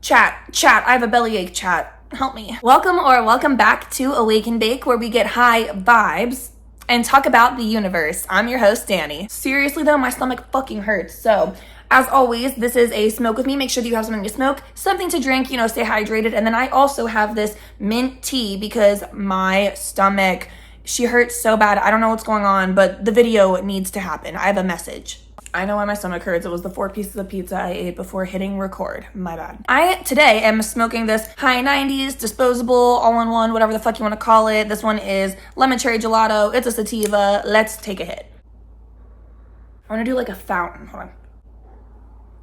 Chat, I have a bellyache, chat. Help me. Welcome back to Awaken Bake, where we get high vibes and talk about the universe. I'm your host, Dani. Seriously though, my stomach fucking hurts. So, as always, this is a smoke with me. Make sure that you have something to smoke, something to drink, stay hydrated. And then I also have this mint tea because my stomach, she hurts so bad. I don't know what's going on, but the video needs to happen. I have a message. I know why my stomach hurts. It was the 4 pieces of pizza I ate before hitting record. My bad. I today am smoking this high 90s disposable all-in-one, whatever the fuck you want to call it. This one is lemon cherry gelato. It's a sativa. Let's take a hit. I want to do like a fountain. Hold on.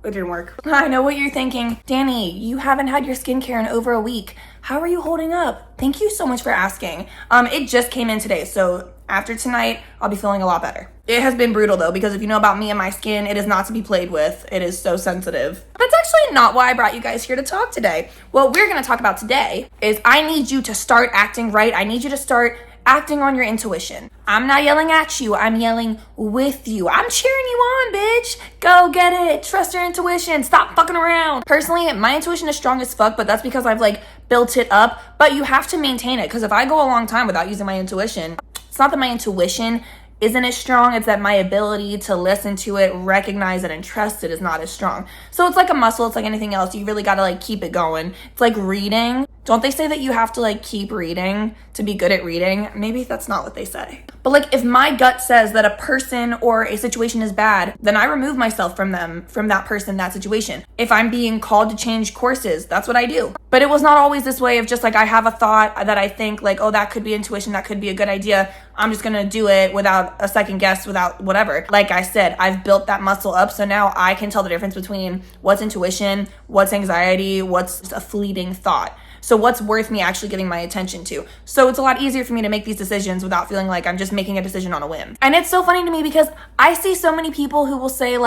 It didn't work. I know what you're thinking. Dani, you haven't had your skincare in over a week. How are you holding up? Thank you so much for asking. It just came in today, so after tonight, I'll be feeling a lot better. It has been brutal though, because if you know about me and my skin, it is not to be played with. It is so sensitive. That's actually not why I brought you guys here to talk today. What we're gonna talk about today is I need you to start acting right. I need you to start acting on your intuition. I'm not yelling at you, I'm yelling with you. I'm cheering you on, bitch. Go get it. Trust your intuition. Stop fucking around. Personally, my intuition is strong as fuck, but that's because I've built it up. But you have to maintain it, because if I go a long time without using my intuition, it's not that my intuition isn't as strong, it's that my ability to listen to it, recognize it, and trust it is not as strong. So it's like a muscle, it's like anything else. You really gotta keep it going. It's like reading. Don't they say that you have to keep reading to be good at reading? Maybe that's not what they say. But if my gut says that a person or a situation is bad, then I remove myself from them, from that person, that situation. If I'm being called to change courses, that's what I do. But it was not always this way of just I have a thought that I think oh, that could be intuition, that could be a good idea. I'm just gonna do it without a second guess, without whatever. Like I said, I've built that muscle up, so now I can tell the difference between what's intuition, what's anxiety, what's just a fleeting thought. So what's worth me actually giving my attention to? So it's a lot easier for me to make these decisions without feeling like I'm just making a decision on a whim. And it's so funny to me because I see so many people who will say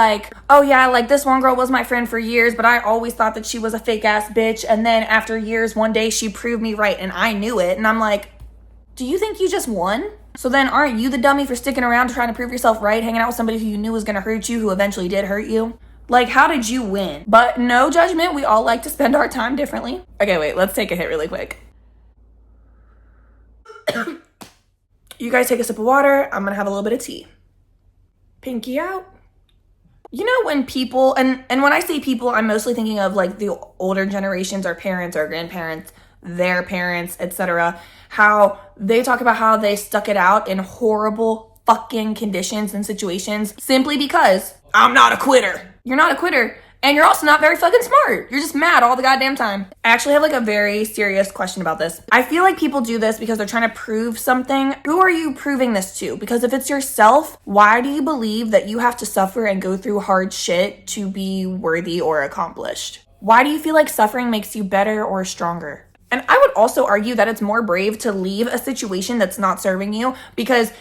oh yeah, this one girl was my friend for years, but I always thought that she was a fake ass bitch. And then after years, one day she proved me right and I knew it. And I'm like, do you think you just won? So then aren't you the dummy for sticking around trying to prove yourself right, hanging out with somebody who you knew was gonna hurt you, who eventually did hurt you? How did you win? But no judgment, we all like to spend our time differently. Okay, wait, let's take a hit really quick. You guys take a sip of water, I'm gonna have a little bit of tea. Pinky out. When people, and when I say people, I'm mostly thinking of the older generations, our parents, our grandparents, their parents, etc., how they talk about how they stuck it out in horrible fucking conditions and situations simply because I'm not a quitter. You're not a quitter, and you're also not very fucking smart. You're just mad all the goddamn time. I actually have a very serious question about this. I feel like people do this because they're trying to prove something. Who are you proving this to? Because if it's yourself, why do you believe that you have to suffer and go through hard shit to be worthy or accomplished? Why do you feel like suffering makes you better or stronger? And I would also argue that it's more brave to leave a situation that's not serving you, because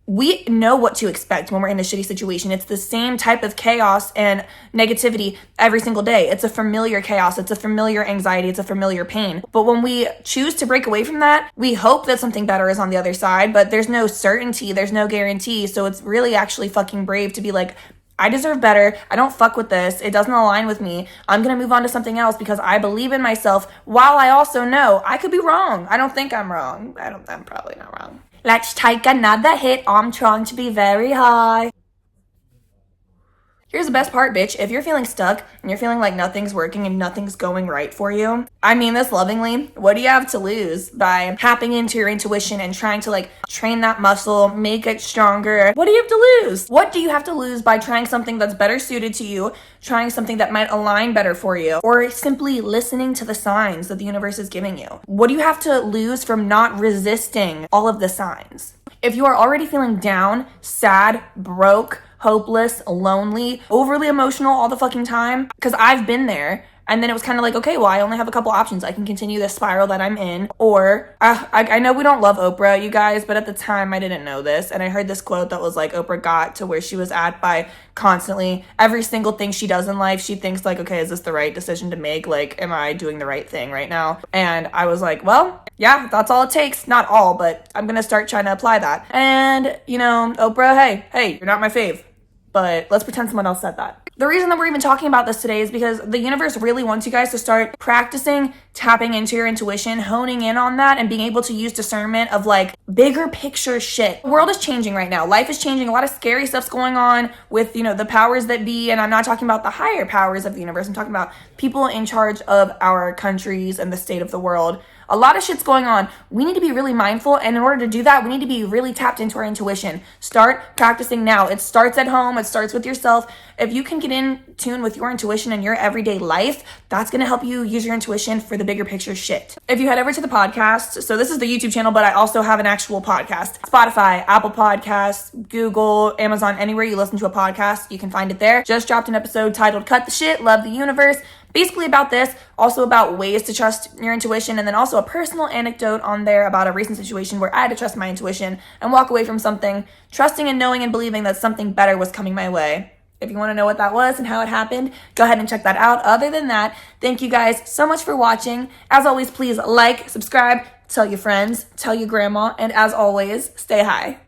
we know what to expect when we're in a shitty situation. It's the same type of chaos and negativity every single day. It's a familiar chaos. It's a familiar anxiety. It's a familiar pain. But when we choose to break away from that, we hope that something better is on the other side, but there's no certainty. There's no guarantee. So it's really actually fucking brave to be I deserve better. I don't fuck with this. It doesn't align with me. I'm going to move on to something else because I believe in myself, while I also know I could be wrong. I don't think I'm wrong. I'm probably not wrong. Let's take another hit. I'm trying to be very high. Here's the best part, bitch. If you're feeling stuck and you're feeling like nothing's working and nothing's going right for you, I mean this lovingly, what do you have to lose by tapping into your intuition and trying to train that muscle, make it stronger? What do you have to lose? What do you have to lose by trying something that's better suited to you, trying something that might align better for you, or simply listening to the signs that the universe is giving you? What do you have to lose from not resisting all of the signs? If you are already feeling down, sad, broke, hopeless, lonely, overly emotional all the fucking time, because I've been there, and then it was kind of okay, well, I only have a couple options. I can continue this spiral that I'm in, or I know we don't love Oprah, you guys, but at the time I didn't know this, and I heard this quote that was Oprah got to where she was at by constantly, every single thing she does in life, she thinks okay, is this the right decision to make? am I doing the right thing right now? And I was well, yeah, that's all it takes. Not all, but I'm gonna start trying to apply that. And, Oprah, hey, you're not my fave, but let's pretend someone else said that. The reason that we're even talking about this today is because the universe really wants you guys to start practicing tapping into your intuition, honing in on that, and being able to use discernment of like bigger picture shit. The world is changing right now. Life is changing. A lot of scary stuff's going on with, the powers that be. And I'm not talking about the higher powers of the universe. I'm talking about people in charge of our countries and the state of the world. A lot of shit's going on. We need to be really mindful, and in order to do that, we need to be really tapped into our intuition. Start practicing now. It starts at home. It starts with yourself. If you can get in tune with your intuition in your everyday life, that's going to help you use your intuition for the bigger picture shit. If you head over to the podcast, so this is the YouTube channel, but I also have an actual podcast. Spotify, Apple Podcasts, Google, Amazon, anywhere you listen to a podcast, you can find it there. Just dropped an episode titled Cut the Shit, Love the Universe. Basically about this, also about ways to trust your intuition, and then also a personal anecdote on there about a recent situation where I had to trust my intuition and walk away from something, trusting and knowing and believing that something better was coming my way. If you want to know what that was and how it happened, go ahead and check that out. Other than that, thank you guys so much for watching. As always, please like, subscribe, tell your friends, tell your grandma, and as always, stay high.